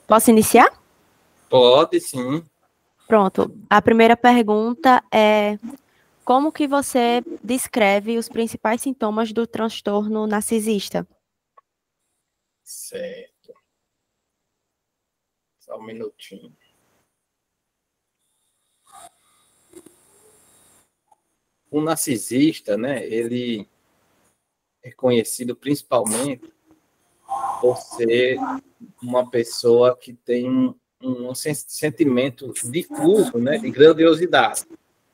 Posso iniciar? Pode, sim. Pronto. A primeira pergunta é: como que você descreve os principais sintomas do transtorno narcisista? Certo. Só um minutinho. O narcisista, né, ele é conhecido principalmente por ser uma pessoa que tem um sentimento difuso, né, de grandiosidade.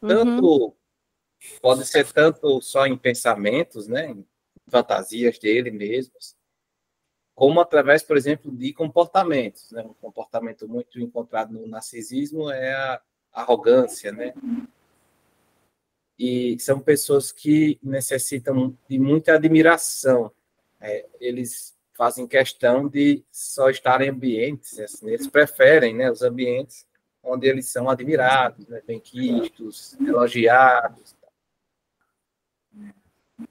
Uhum, Tanto pode ser tanto só em pensamentos, né, em fantasias dele mesmos, como através, por exemplo, de comportamentos, né? Um comportamento muito encontrado no narcisismo é a arrogância, né? E são pessoas que necessitam de muita admiração. Eles fazem questão de só estar em ambientes, assim, eles preferem, né, os ambientes onde eles são admirados, né, bem-quistos, elogiados.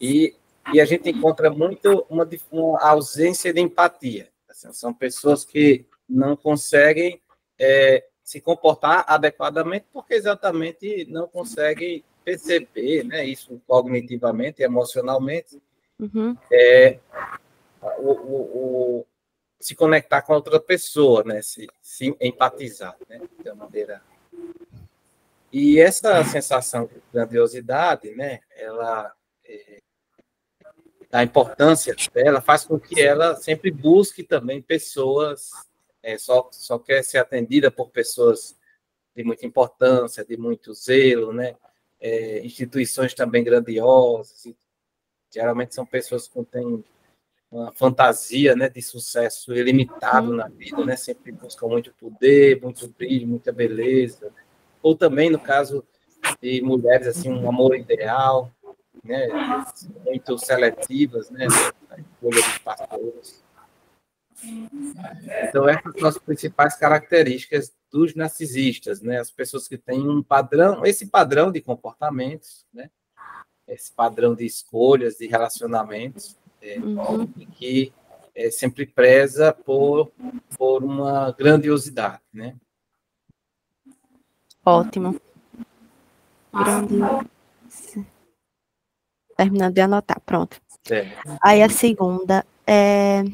E a gente encontra muito uma ausência de empatia. Assim, são pessoas que não conseguem se comportar adequadamente porque exatamente não conseguem perceber, né, isso cognitivamente, emocionalmente, uhum. o se conectar com a outra pessoa, né, se empatizar, né, de uma maneira. E essa sensação de grandiosidade, né, ela a importância dela faz com que ela sempre busque também pessoas, só quer ser atendida por pessoas de muita importância, de muito zelo, né? Instituições também grandiosas, geralmente são pessoas que têm uma fantasia, né, de sucesso ilimitado Uhum. na vida, né? Sempre buscam muito poder, muito brilho, muita beleza, ou também no caso de mulheres assim um amor ideal, né, muito seletivas, né, na escolha dos parceiros. Então, essas são as principais características dos narcisistas, né, as pessoas que têm um padrão, esse padrão de comportamentos, né, esse padrão de escolhas, de relacionamentos, Uhum. e que sempre preza por uma grandiosidade, né? Ótimo. Grande. Terminando de anotar, pronto. É. Aí a segunda é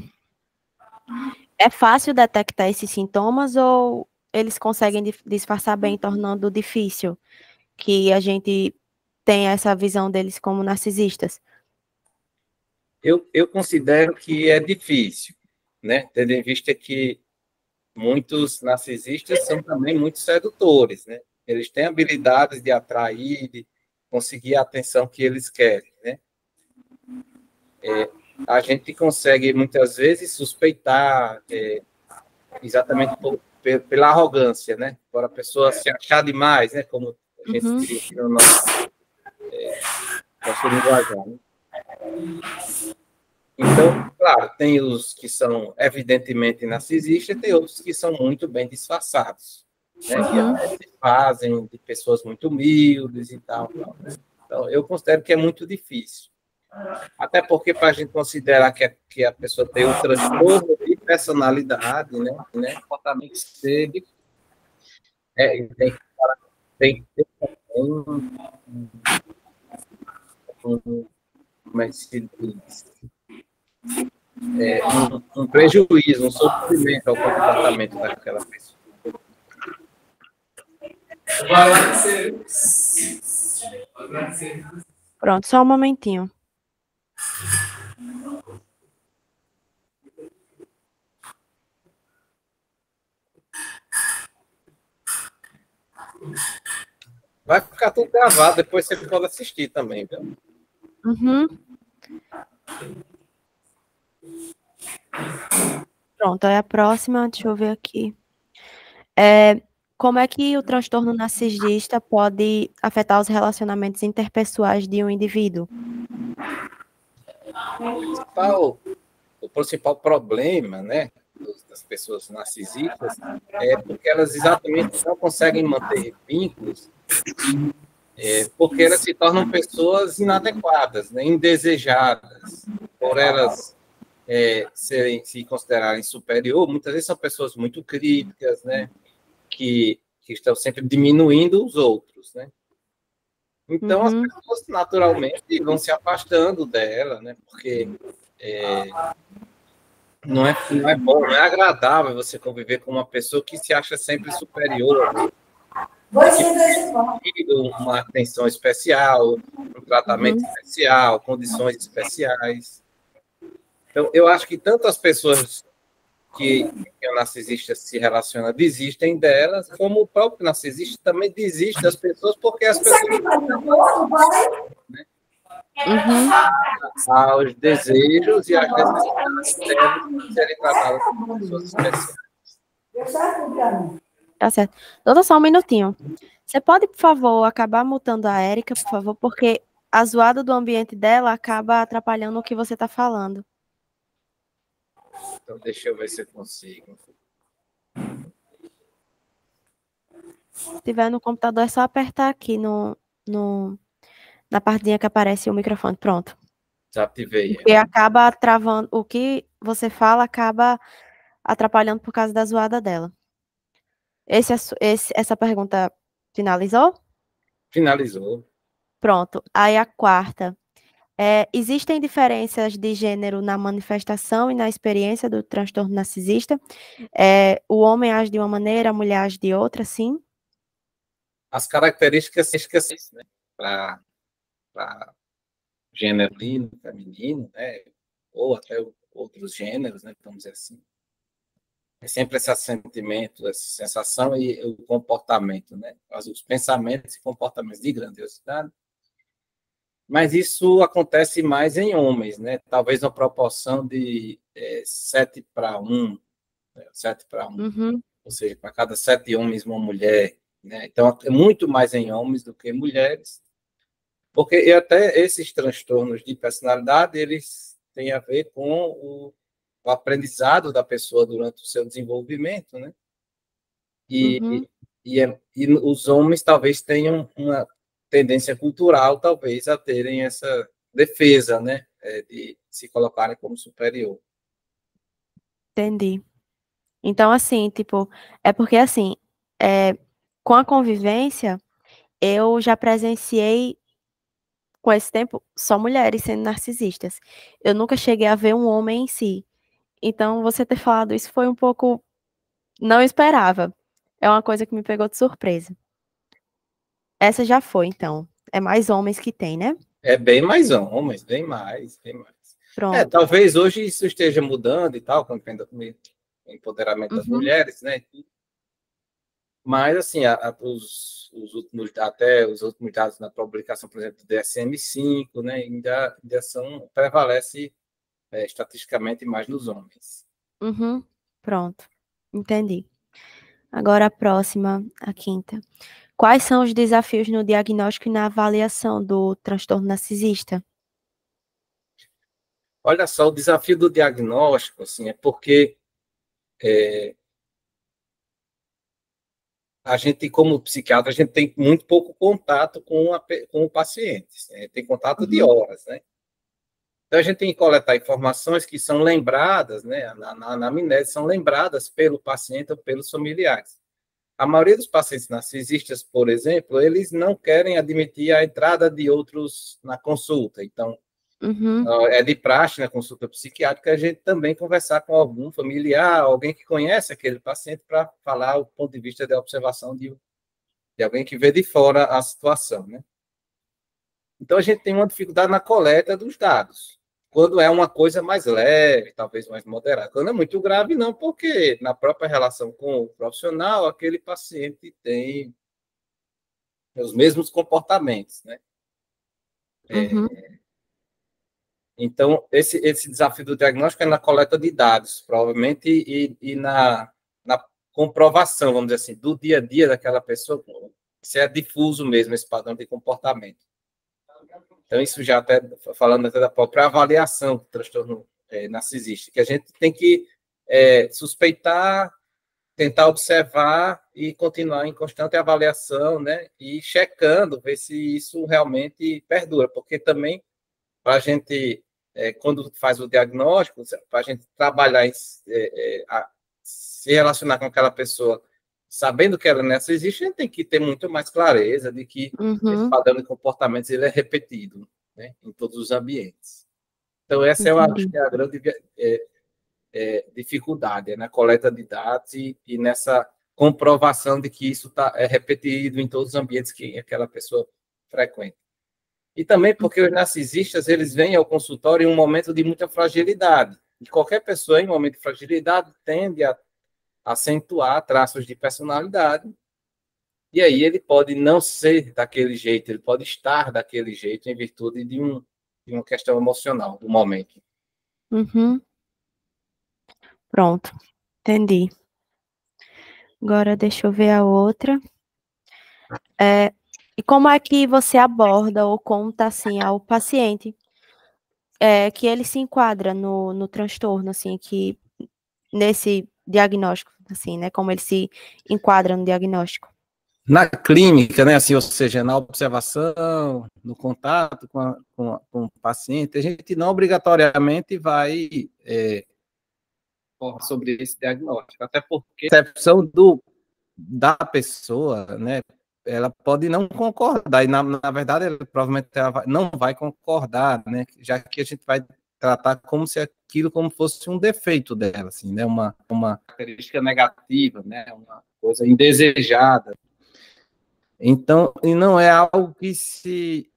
fácil detectar esses sintomas ou eles conseguem disfarçar bem, tornando difícil que a gente tenha essa visão deles como narcisistas? Eu considero que é difícil, né? Tendo em vista que muitos narcisistas são também muito sedutores, né? Eles têm habilidades de atrair, de conseguir a atenção que eles querem, né? A gente consegue muitas vezes suspeitar, exatamente pela arrogância, né? Por a pessoa se achar demais, né? Como a gente Uhum. diria aqui no nosso linguajar, né? Então, claro, tem os que são evidentemente narcisistas, tem outros que são muito bem disfarçados, né? Que Uhum. até se fazem de pessoas muito humildes e tal, né? Então, eu considero que é muito difícil. Até porque, para a gente considerar que a pessoa tem um transtorno de personalidade, né? O comportamento ser difícil. Tem que ter um, como é que se diz? Um prejuízo, um sofrimento ao comportamento daquela pessoa. Pronto, só um momentinho. Vai ficar tudo gravado, depois você pode assistir também, viu? Uhum. Pronto, aí a próxima, deixa eu ver aqui. Como é que o transtorno narcisista pode afetar os relacionamentos interpessoais de um indivíduo? O principal problema, né, das pessoas narcisistas é porque elas exatamente não conseguem manter vínculos, porque elas se tornam pessoas inadequadas, né, indesejadas, por elas se considerarem superior, muitas vezes são pessoas muito críticas, né? Que estão sempre diminuindo os outros, né? Então, as pessoas naturalmente vão se afastando dela, né? Porque não é bom, não é agradável você conviver com uma pessoa que se acha sempre superior, que precisa uma atenção especial, um tratamento especial, condições especiais. Então, eu acho que tanto as pessoas que o narcisista se relaciona desistem delas, como o próprio narcisista também desiste das pessoas, porque as pessoas aos desejos e às necessidades delas serem tratadas como pessoas especiais. Tá certo. Doutor, só um minutinho. Você pode, por favor, acabar mutando a Érica, por favor, porque a zoada do ambiente dela acaba atrapalhando o que você está falando. Então, deixa eu ver se eu consigo. Se tiver no computador, é só apertar aqui na partezinha que aparece o microfone. Pronto. Desativei. Porque acaba travando, o que você fala acaba atrapalhando por causa da zoada dela. Essa pergunta finalizou? Finalizou. Pronto. Aí a quarta. Existem diferenças de gênero na manifestação e na experiência do transtorno narcisista? O homem age de uma maneira, a mulher age de outra, sim? As características, né, para gênero feminino, né, ou até outros gêneros, né, vamos dizer assim. É sempre esse sentimento, essa sensação e o comportamento, né? Os pensamentos e comportamentos de grandiosidade. Mas isso acontece mais em homens, né? Talvez na proporção de 7 para 1, né? 7 para 1. Uhum. Ou seja, para cada 7 homens, uma mulher. Né? Então, é muito mais em homens do que em mulheres. Porque e até esses transtornos de personalidade, eles têm a ver com o aprendizado da pessoa durante o seu desenvolvimento, né? E, e os homens talvez tenham uma tendência cultural, talvez, a terem essa defesa, né? De se colocarem como superior. Entendi. Então, assim, tipo, é porque, assim, com a convivência, eu já presenciei, com esse tempo, só mulheres sendo narcisistas. Eu nunca cheguei a ver um homem em si. Então, você ter falado isso foi um pouco... Não esperava. É uma coisa que me pegou de surpresa. Essa já foi, então. É mais homens que tem, né? É bem mais homens, bem mais, bem mais. Pronto. Talvez hoje isso esteja mudando e tal, com o empoderamento das mulheres, né? Mas, assim, os últimos dados na publicação, por exemplo, do DSM-5, né, ainda prevalece estatisticamente mais nos homens. Pronto. Entendi. Agora a próxima, a quinta. Quais são os desafios no diagnóstico e na avaliação do transtorno narcisista? Olha só, o desafio do diagnóstico, assim, é porque a gente, como psiquiatra, a gente tem muito pouco contato com o paciente, né? Tem contato de horas, né? Então, a gente tem que coletar informações que são lembradas, né, na anamnese, são lembradas pelo paciente ou pelos familiares. A maioria dos pacientes narcisistas, por exemplo, eles não querem admitir a entrada de outros na consulta. Então, é de praxe na consulta psiquiátrica a gente também conversar com algum familiar, alguém que conhece aquele paciente, para falar o ponto de vista de observação de alguém que vê de fora a situação, né? Então, a gente tem uma dificuldade na coleta dos dados. Quando é uma coisa mais leve, talvez mais moderada. Quando é muito grave, não, porque na própria relação com o profissional, aquele paciente tem os mesmos comportamentos, né? Então, esse desafio do diagnóstico é na coleta de dados, provavelmente, e na comprovação, vamos dizer assim, do dia a dia daquela pessoa, se é difuso mesmo esse padrão de comportamento. Então, isso já até, falando até da própria avaliação do transtorno narcisista, que a gente tem que suspeitar, tentar observar e continuar em constante avaliação, né? E checando, ver se isso realmente perdura, porque também, para a gente quando faz o diagnóstico, para a gente trabalhar, se relacionar com aquela pessoa, sabendo que ela narcisista, a gente tem que ter muito mais clareza de que esse padrão de comportamentos ele é repetido, né, em todos os ambientes. Então, essa eu acho que é a grande dificuldade, na coleta de dados e nessa comprovação de que isso é repetido em todos os ambientes que aquela pessoa frequenta. E também porque os narcisistas, eles vêm ao consultório em um momento de muita fragilidade. E qualquer pessoa em momento de fragilidade tende a acentuar traços de personalidade. E aí ele pode não ser daquele jeito, ele pode estar daquele jeito em virtude de uma questão emocional do momento. Pronto, entendi. Agora deixa eu ver a outra. E como é que você aborda ou conta assim ao paciente que ele se enquadra no transtorno, assim, que nesse diagnóstico, assim, né? Como ele se enquadra no diagnóstico? Na clínica, né, assim, ou seja, na observação, no contato com o paciente, a gente não obrigatoriamente vai falar sobre esse diagnóstico, até porque a percepção da pessoa, né, ela pode não concordar, e na verdade, provavelmente ela não vai concordar, né, já que a gente vai tratar como se aquilo como fosse um defeito dela, assim, né, uma característica negativa, né, uma coisa indesejada. Então, e não é algo que se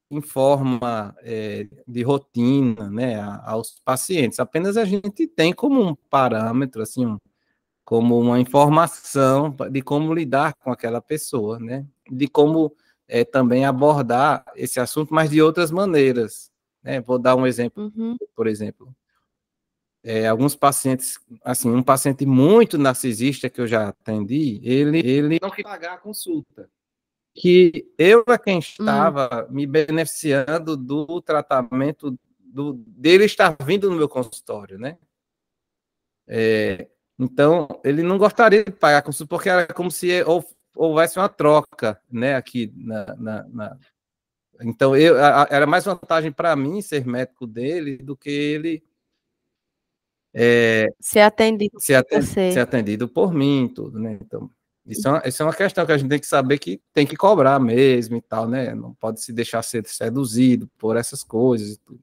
informa de rotina, né, aos pacientes. Apenas a gente tem como um parâmetro, assim, como uma informação de como lidar com aquela pessoa, né, de como também abordar esse assunto, mas de outras maneiras, né. Vou dar um exemplo, por exemplo. Alguns pacientes, assim, um paciente muito narcisista que eu já atendi, ele não quis pagar a consulta, que eu é quem estava me beneficiando do tratamento dele estar vindo no meu consultório, né? Então, ele não gostaria de pagar a consulta, porque era como se houvesse uma troca, né, aqui Então, era mais vantagem para mim ser médico dele do que ele ser atendido por você. ser atendido por mim, tudo, né? Então, isso é uma questão que a gente tem que saber que tem que cobrar mesmo e tal, né? Não pode se deixar ser seduzido por essas coisas e tudo.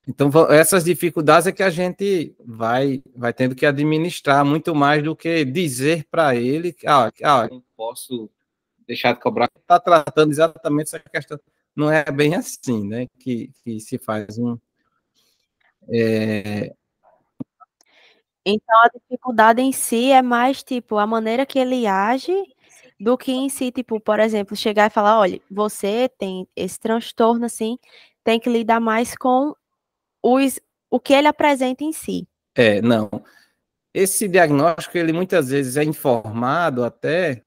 Então, essas dificuldades é que a gente vai tendo que administrar muito mais do que dizer para ele que não posso deixar de cobrar. Está tratando exatamente essa questão. Não é bem assim, né? Que se faz um... Então, a dificuldade em si é mais, tipo, a maneira que ele age do que em si, tipo, por exemplo, chegar e falar, olha, você tem esse transtorno, assim, tem que lidar mais com o que ele apresenta em si. Não. Esse diagnóstico, ele muitas vezes é informado até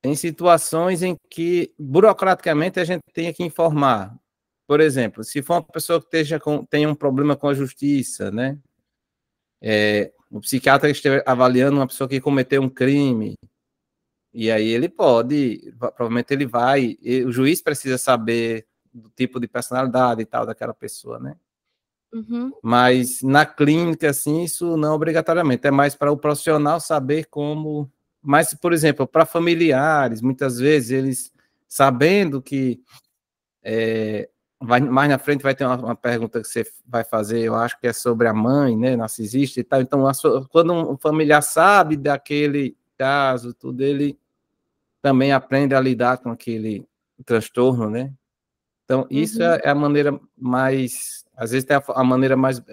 em situações em que, burocraticamente, a gente tem que informar. Por exemplo, se for uma pessoa que tenha um problema com a justiça, né? O psiquiatra esteja avaliando uma pessoa que cometeu um crime, e aí ele provavelmente ele vai, o juiz precisa saber do tipo de personalidade e tal daquela pessoa, né? Mas na clínica, assim, isso não obrigatoriamente, é mais para o profissional saber como. Mas, por exemplo, para familiares, muitas vezes eles, sabendo que mais na frente vai ter uma pergunta que você vai fazer, eu acho que é sobre a mãe, né, narcisista e tal. Então, quando um familiar sabe daquele caso, tudo, ele também aprende a lidar com aquele transtorno, né? Então, isso é a maneira mais, às vezes tem a maneira mais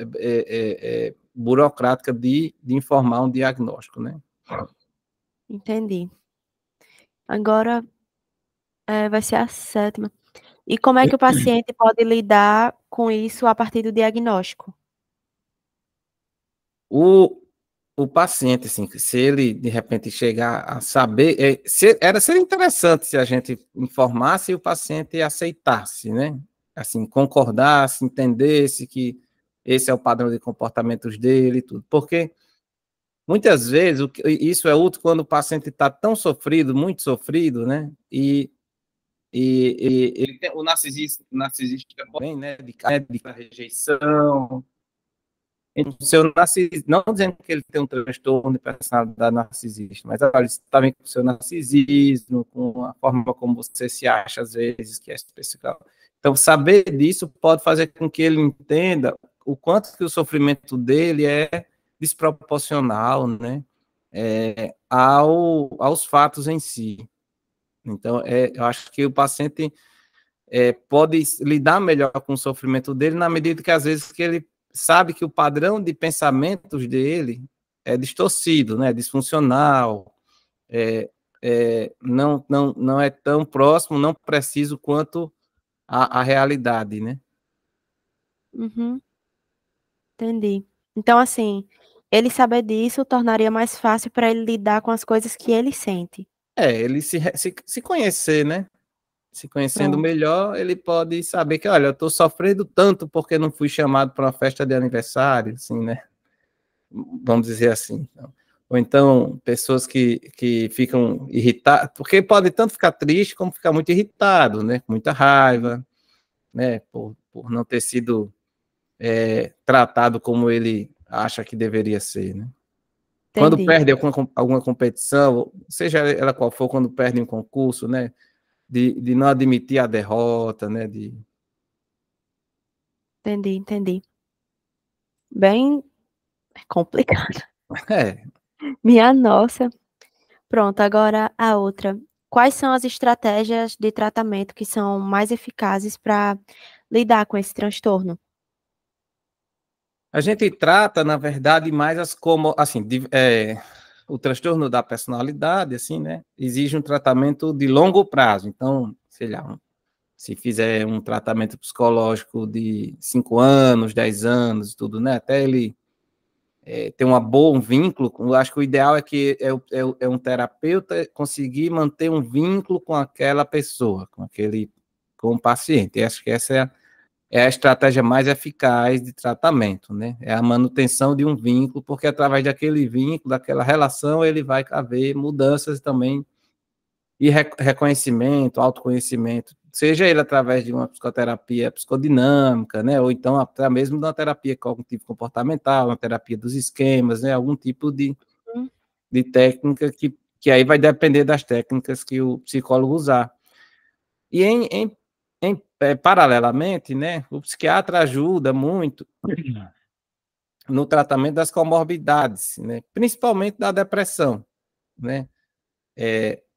burocrática de informar um diagnóstico, né? Entendi. Agora vai ser a 7ª. E como é que o paciente pode lidar com isso a partir do diagnóstico? O paciente, assim, se ele de repente chegar a saber, seria interessante se a gente informasse e o paciente aceitasse, né? Assim, concordasse, entendesse que esse é o padrão de comportamentos dele e tudo. Porque muitas vezes isso é útil quando o paciente está tão sofrido, muito sofrido, né? E O narcisista também, né, de rejeição. Então, o seu narcisismo, não dizendo que ele tem um transtorno de personalidade narcisista, mas olha, isso está bem com o seu narcisismo, com a forma como você se acha às vezes, que é especial. Então, saber disso pode fazer com que ele entenda o quanto que o sofrimento dele é desproporcional, né, aos fatos em si. Então, eu acho que o paciente pode lidar melhor com o sofrimento dele na medida que, às vezes, que ele sabe que o padrão de pensamentos dele é distorcido, né, disfuncional, não é tão próximo, não preciso quanto a realidade, né? Uhum, entendi. Então, assim, ele saber disso tornaria mais fácil para ele lidar com as coisas que ele sente. Ele se conhecer, né? Se conhecendo Pronto. melhor, ele pode saber que, olha, eu estou sofrendo tanto porque não fui chamado para uma festa de aniversário, assim, né? Vamos dizer assim. Ou então, pessoas que ficam irritadas, porque pode tanto ficar triste como ficar muito irritado, né? Com muita raiva, né? Por não ter sido tratado como ele acha que deveria ser, né? Quando Entendi, perde alguma competição, seja ela qual for, quando perde um concurso, né? De não admitir a derrota, né? entendi. Bem complicado. É, Minha nossa. Pronto, agora a outra. Quais são as estratégias de tratamento que são mais eficazes para lidar com esse transtorno? a gente trata, na verdade, mais como, assim, o transtorno da personalidade, assim, né, exige um tratamento de longo prazo. Então, sei lá, se fizer um tratamento psicológico de 5 anos, 10 anos, tudo, né, até ele ter um vínculo, eu acho que o ideal é que um terapeuta conseguir manter um vínculo com aquela pessoa, com o paciente. E acho que essa é a estratégia mais eficaz de tratamento, né? É a manutenção de um vínculo, porque através daquele vínculo, daquela relação, ele vai haver mudanças também e reconhecimento, autoconhecimento, seja ele através de uma psicoterapia psicodinâmica, né? Ou então até mesmo de uma terapia cognitivo-comportamental, uma terapia dos esquemas, né? Algum tipo Hum. de técnica que aí vai depender das técnicas que o psicólogo usar. E paralelamente, né, o psiquiatra ajuda muito no tratamento das comorbidades, né, principalmente da depressão, né,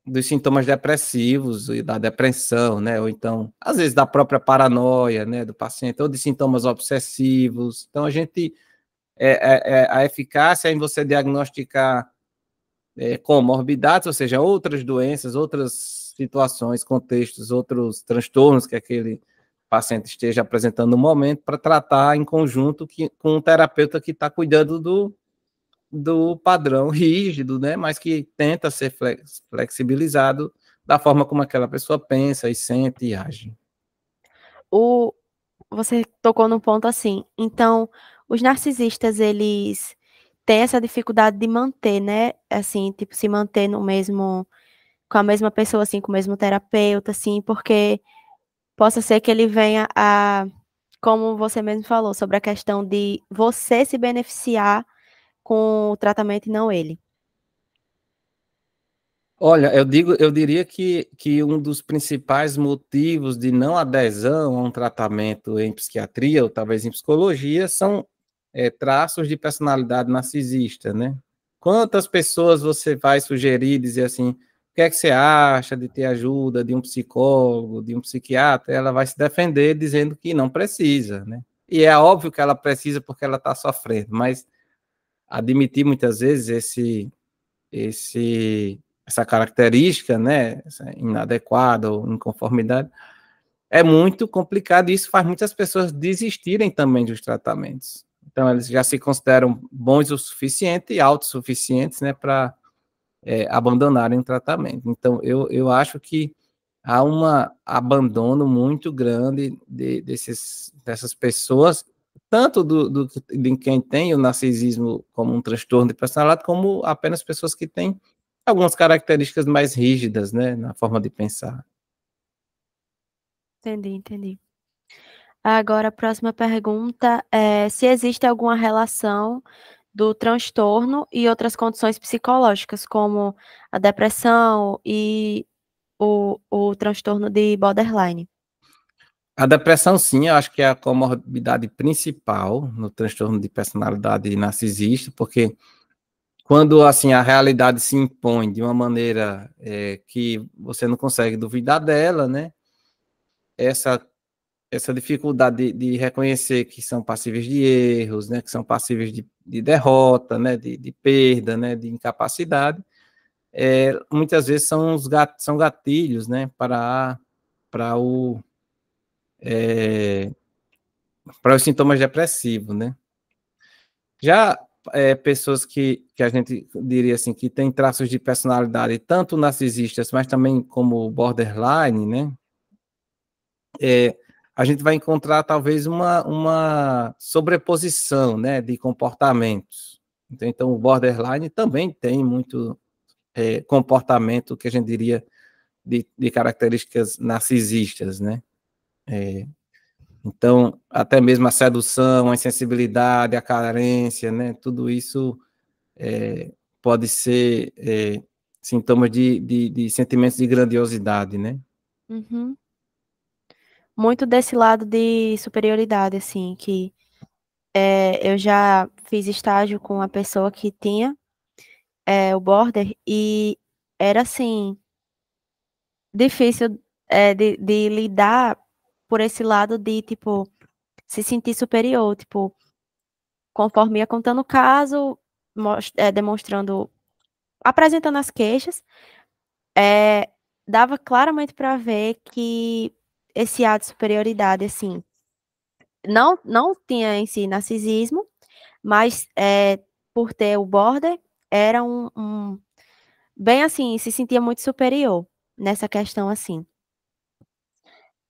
dos sintomas depressivos e da depressão, né, ou então, às vezes, da própria paranoia, né, do paciente, ou de sintomas obsessivos. Então, a eficácia em você diagnosticar comorbidades, ou seja, outras doenças, outras situações, contextos, outros transtornos que aquele paciente esteja apresentando no momento, para tratar em conjunto com um terapeuta que está cuidando do padrão rígido, né, mas que tenta ser flexibilizado da forma como aquela pessoa pensa e sente e age. O, você tocou num ponto assim. Então, os narcisistas, eles têm essa dificuldade de manter, né? Assim, tipo, se manter no mesmo, com a mesma pessoa, assim, com o mesmo terapeuta, assim, porque possa ser que ele venha a, como você mesmo falou, sobre a questão de você se beneficiar com o tratamento e não ele. Olha, eu diria que um dos principais motivos de não adesão a um tratamento em psiquiatria, ou talvez em psicologia, são traços de personalidade narcisista, né? Quantas pessoas você vai sugerir, dizer assim, o que é que você acha de ter ajuda de um psicólogo, de um psiquiatra? Ela vai se defender dizendo que não precisa, né? E é óbvio que ela precisa porque ela está sofrendo, mas admitir muitas vezes essa característica, né, essa inadequada ou inconformidade, é muito complicado e isso faz muitas pessoas desistirem também dos tratamentos. Então, eles já se consideram bons o suficiente e autossuficientes, né, para abandonarem o tratamento. Então, eu acho que há um abandono muito grande dessas pessoas, tanto de quem tem o narcisismo como um transtorno de personalidade, como apenas pessoas que têm algumas características mais rígidas, né, na forma de pensar. Entendi. Agora, a próxima pergunta é se existe alguma relação do transtorno e outras condições psicológicas, como a depressão e o transtorno de borderline. A depressão, sim, eu acho que é a comorbidade principal no transtorno de personalidade narcisista, porque quando assim a realidade se impõe de uma maneira que você não consegue duvidar dela, né? Essa dificuldade de reconhecer que são passíveis de erros, né? Que são passíveis de derrota, né? De perda, né? De incapacidade, muitas vezes são gatilhos, né? Para o para os sintomas depressivos, né? Já pessoas que a gente diria assim, que têm traços de personalidade tanto narcisistas, mas também como borderline, né? A gente vai encontrar talvez uma sobreposição, né, de comportamentos. Então, o borderline também tem muito comportamento que a gente diria de características narcisistas, né? Então, até mesmo a sedução, a insensibilidade, a carência, né? Tudo isso pode ser sintomas de sentimentos de grandiosidade, né? Uhum. Muito desse lado de superioridade, assim, que eu já fiz estágio com uma pessoa que tinha o border e era, assim, difícil de lidar por esse lado de, tipo, se sentir superior, tipo, conforme ia contando o caso, demonstrando, apresentando as queixas, é, dava claramente para ver que esse ato de superioridade, assim, não tinha em si narcisismo, mas por ter o border, era bem assim, se sentia muito superior nessa questão, assim.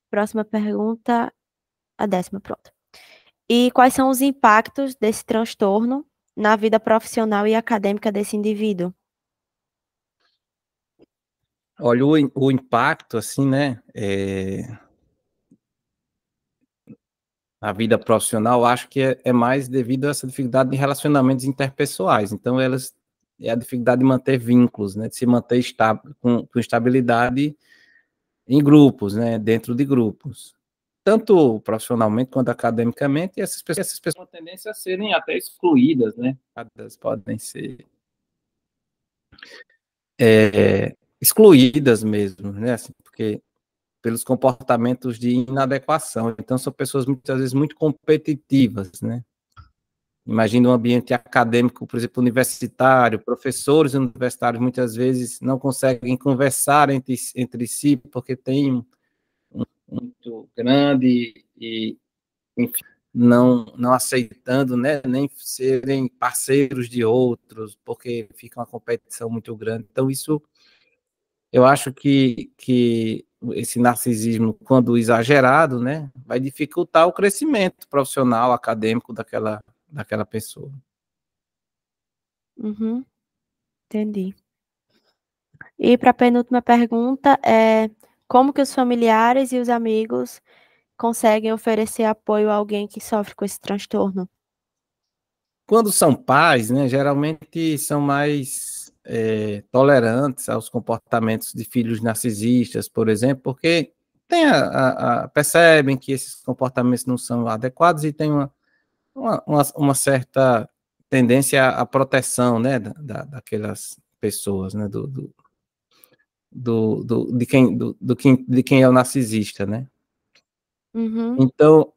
Próxima pergunta, a 10ª, pronto. E quais são os impactos desse transtorno na vida profissional e acadêmica desse indivíduo? Olha, o impacto, assim, né, na vida profissional, acho que é mais devido a essa dificuldade de relacionamentos interpessoais. Então, é a dificuldade de manter vínculos, né, de se manter com estabilidade em grupos, né, dentro de grupos. Tanto profissionalmente quanto academicamente, e essas pessoas têm uma tendência a serem até excluídas, né, elas podem ser excluídas mesmo, né, assim, porque pelos comportamentos de inadequação. Então, são pessoas muitas vezes muito competitivas, né? Imagina um ambiente acadêmico, por exemplo, universitário, professores universitários muitas vezes não conseguem conversar entre si, porque tem muito grande e, enfim, não aceitando, né, nem serem parceiros de outros, porque fica uma competição muito grande. Então, isso, eu acho que esse narcisismo, quando exagerado, né, vai dificultar o crescimento profissional, acadêmico daquela pessoa. Uhum, entendi. E para a penúltima pergunta é como que os familiares e os amigos conseguem oferecer apoio a alguém que sofre com esse transtorno? Quando são pais, né, geralmente são mais tolerantes aos comportamentos de filhos narcisistas, por exemplo, porque percebem que esses comportamentos não são adequados e tem uma certa tendência à proteção, né, daquelas pessoas, né, de quem é o narcisista, né? Uhum, Então,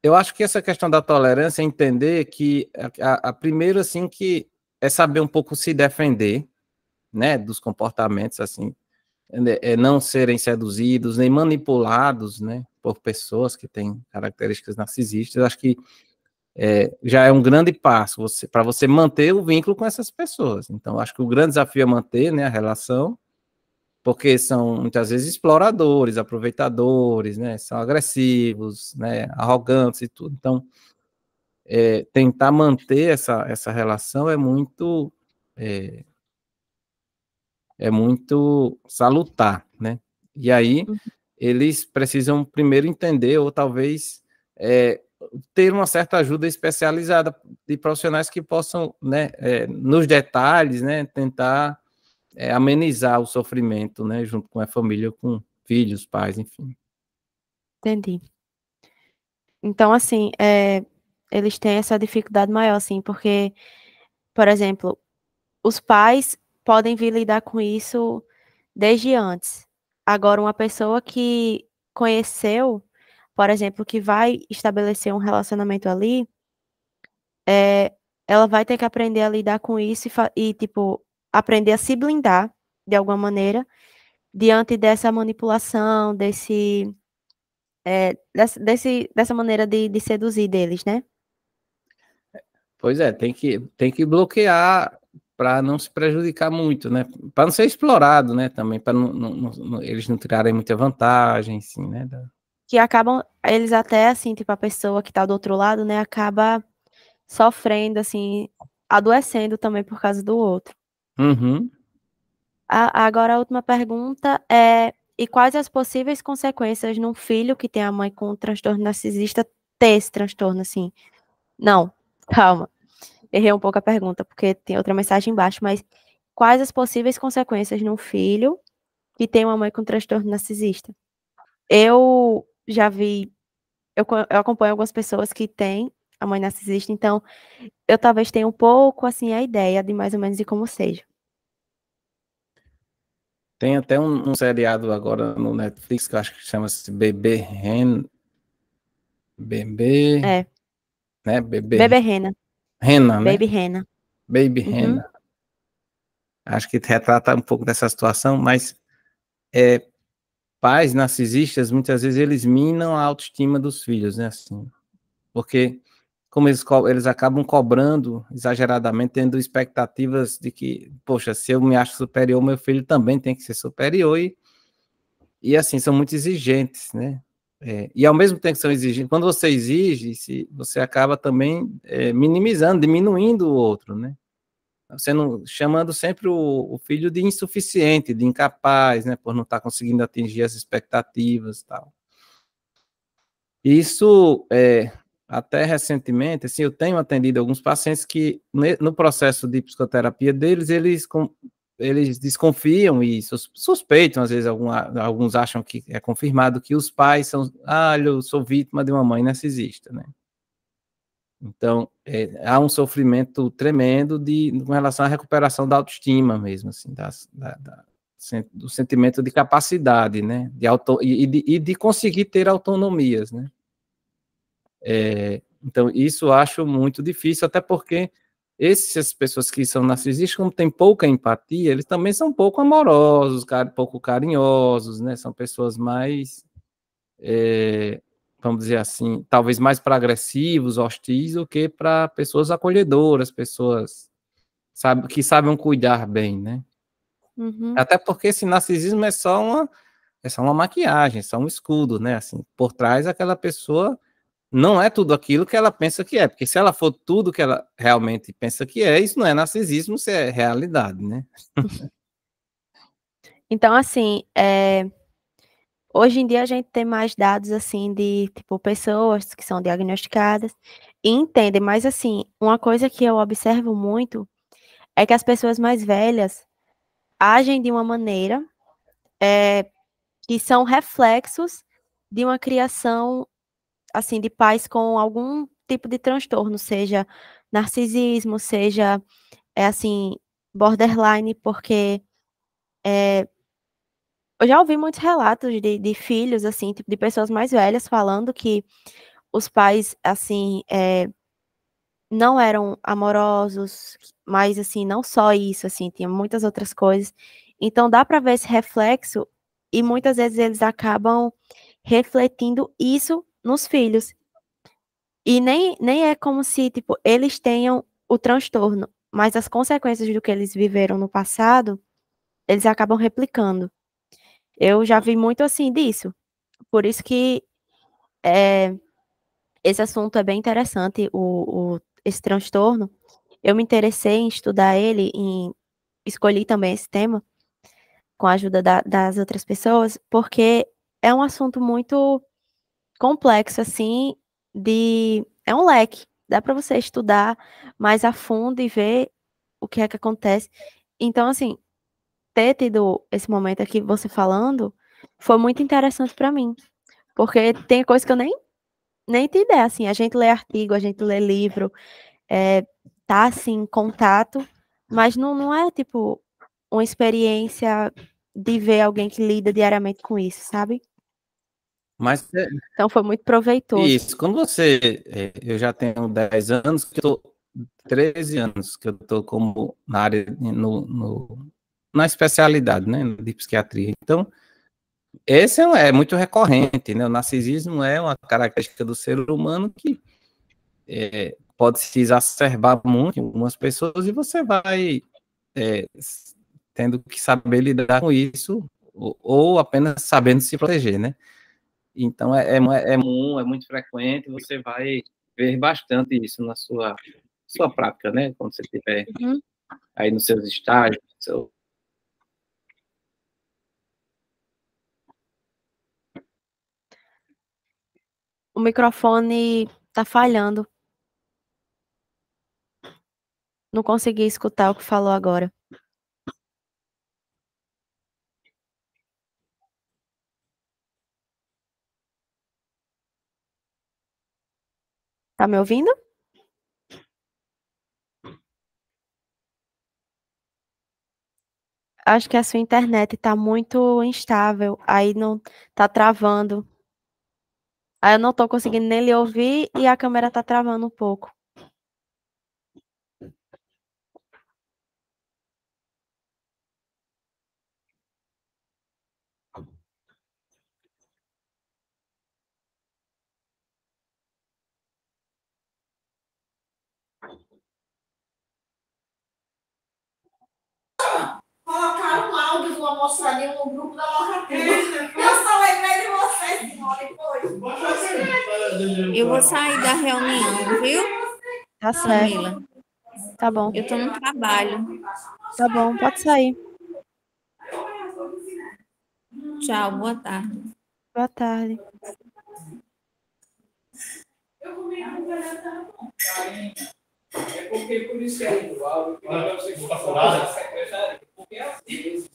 eu acho que essa questão da tolerância é entender que primeiro assim que é saber um pouco se defender, né, dos comportamentos assim, não serem seduzidos nem manipulados, né, por pessoas que têm características narcisistas. Acho que já é um grande passo para você manter o vínculo com essas pessoas. Então, acho que o grande desafio é manter, né, a relação, porque são muitas vezes exploradores, aproveitadores, né, são agressivos, né, arrogantes e tudo. Então, tentar manter essa relação é muito salutar, né? E aí, eles precisam primeiro entender, ou talvez ter uma certa ajuda especializada de profissionais que possam, né, nos detalhes, né, tentar amenizar o sofrimento, né, junto com a família, com filhos, pais, enfim. Entendi. Então, assim, eles têm essa dificuldade maior, assim, porque, por exemplo, os pais podem vir lidar com isso desde antes. Agora, uma pessoa que conheceu, por exemplo, que vai estabelecer um relacionamento ali, ela vai ter que aprender a lidar com isso e, tipo, aprender a se blindar de alguma maneira diante dessa manipulação, dessa maneira de seduzir deles, né? Pois é, tem que bloquear para não se prejudicar muito, né? Para não ser explorado, né? Também, para eles não tirarem muita vantagem, assim, né? Que acabam, eles até, assim, tipo, a pessoa que tá do outro lado, né, acaba sofrendo, assim, adoecendo também por causa do outro. Uhum. Agora, a última pergunta é: e quais as possíveis consequências num filho que tem a mãe com transtorno narcisista ter esse transtorno, assim? Não, calma. Errei um pouco a pergunta, porque tem outra mensagem embaixo, mas quais as possíveis consequências num filho que tem uma mãe com transtorno narcisista? Eu já vi, eu acompanho algumas pessoas que têm a mãe narcisista, então eu talvez tenha um pouco, assim, a ideia de mais ou menos de como seja. Tem até um seriado agora no Netflix que eu acho que chama-se Bebê, É, né? Bebê Rena, Rena, né? Baby Rena. Baby Uhum, Rena. Acho que retrata um pouco dessa situação, mas pais narcisistas, muitas vezes, eles minam a autoestima dos filhos, né? Assim, porque como eles acabam cobrando exageradamente, tendo expectativas de que, poxa, se eu me acho superior, meu filho também tem que ser superior, e assim, são muito exigentes, né? E ao mesmo tempo que são exigentes, quando você exige, você acaba também minimizando, diminuindo o outro, né? Você não, chamando sempre o filho de insuficiente, de incapaz, né? Por não estar conseguindo atingir as expectativas e tal. Isso, até recentemente, assim, eu tenho atendido alguns pacientes que, no processo de psicoterapia deles, eles desconfiam e suspeitam, às vezes, alguns acham que é confirmado que os pais são, eu sou vítima de uma mãe narcisista, né? Então, há um sofrimento tremendo com relação à recuperação da autoestima mesmo, assim, do sentimento de capacidade, né? E de conseguir ter autonomias, né? Então, isso eu acho muito difícil, até porque essas pessoas que são narcisistas, como têm pouca empatia, eles também são pouco amorosos, pouco carinhosos, né? São pessoas mais, vamos dizer assim, talvez mais para agressivos, hostis, do que para pessoas acolhedoras, pessoas que sabem cuidar bem, né? uhum, Até porque esse narcisismo é só uma maquiagem, é só um escudo, né? Assim, por trás aquela pessoa não é tudo aquilo que ela pensa que é, porque se ela for tudo que ela realmente pensa que é, isso não é narcisismo, isso é realidade, né? Então, assim, hoje em dia a gente tem mais dados, assim, de, tipo, pessoas que são diagnosticadas e entendem, mas, assim, uma coisa que eu observo muito é que as pessoas mais velhas agem de uma maneira que são reflexos de uma criação, assim, de pais com algum tipo de transtorno, seja narcisismo, seja, assim, borderline, porque eu já ouvi muitos relatos de filhos, assim, tipo, de pessoas mais velhas falando que os pais, assim, não eram amorosos, mas, assim, não só isso, assim, tinha muitas outras coisas. Então, dá para ver esse reflexo e muitas vezes eles acabam refletindo isso nos filhos. E nem é como se, tipo, eles tenham o transtorno, mas as consequências do que eles viveram no passado, eles acabam replicando. Eu já vi muito, assim, disso. Por isso que esse assunto é bem interessante, esse transtorno. Eu me interessei em estudar ele, escolhi também esse tema, com a ajuda das outras pessoas, porque é um assunto muito complexo, assim, é um leque. Dá para você estudar mais a fundo e ver o que é que acontece. Então, assim, ter tido esse momento aqui, você falando, foi muito interessante para mim. Porque tem coisa que eu nem tenho ideia, assim, a gente lê artigo, a gente lê livro, tá, assim, em contato, mas não é, tipo, uma experiência de ver alguém que lida diariamente com isso, sabe? Mas Então foi muito proveitoso. isso, quando você, eu já tenho 10 anos, que eu tô, 13 anos que eu estou como na área, na especialidade, né, de psiquiatria. Então, esse é muito recorrente, né, o narcisismo é uma característica do ser humano que pode se exacerbar muito em algumas pessoas e você vai é, tendo que saber lidar com isso ou apenas sabendo se proteger, né? Então, é muito frequente, você vai ver bastante isso na sua prática, né? Quando você estiver Uhum. aí nos seus estágios. O microfone tá falhando. Não consegui escutar o que falou agora. Tá me ouvindo? Acho que a sua internet tá muito instável, aí não tá travando. Aí eu não tô conseguindo nem lhe ouvir e a câmera tá travando um pouco. Colocaram um áudio de uma moçadinha no grupo da locativa. Eu só lembrei de você, senhora, depois. Eu vou sair da reunião, viu, Tá certo, Camila? tá bom. Eu tô no trabalho. Tá bom, pode sair. Tchau, boa tarde. Boa tarde. É porque por isso que é igual, você está falando, porque às vezes.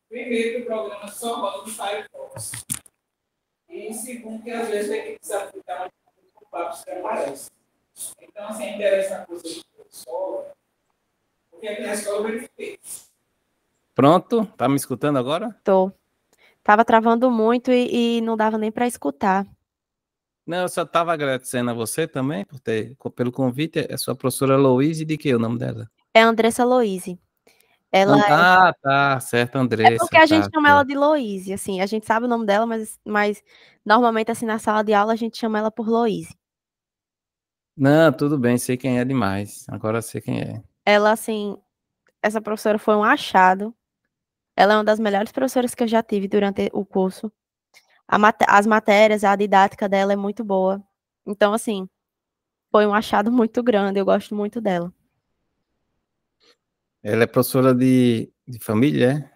Primeiro, que o programa só roda no Firefox. E segundo, que às vezes tem que desafiar muito papos que aparecem. Então, assim, é interessante você na escola, porque aqui na escola eu verifiquei. Pronto, tá me escutando agora? Tô. Tava travando muito e não dava nem para escutar. Não, eu só estava agradecendo a você também pelo convite. É sua professora Louise, de que é o nome dela? É a Andressa Loise. Ela Ah, tá, certo, é porque Andressa, a gente tá, chama ela certo. de Loise, assim, a gente sabe o nome dela, mas normalmente assim na sala de aula a gente chama ela por Loise. Não, tudo bem, sei quem é demais. Agora sei quem é. Ela assim, essa professora foi um achado. Ela é uma das melhores professoras que eu já tive durante o curso. As matérias, a didática dela é muito boa. Então, assim, foi um achado muito grande. Eu gosto muito dela. Ela é professora de família,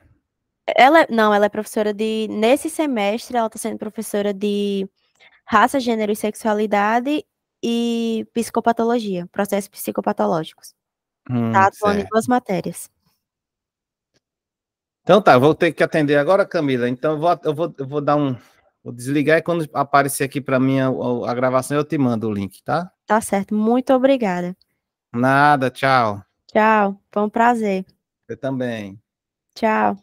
é? Não, ela é professora nesse semestre, ela está sendo professora de raça, gênero e sexualidade e psicopatologia, processos psicopatológicos. Tá atuando em Certo. 2 matérias. Então tá, vou ter que atender agora, Camila. Então eu vou dar vou desligar e quando aparecer aqui para mim a gravação eu te mando o link, tá? Tá certo. Muito obrigada. Nada, tchau. Tchau. Foi um prazer. Você também. Tchau.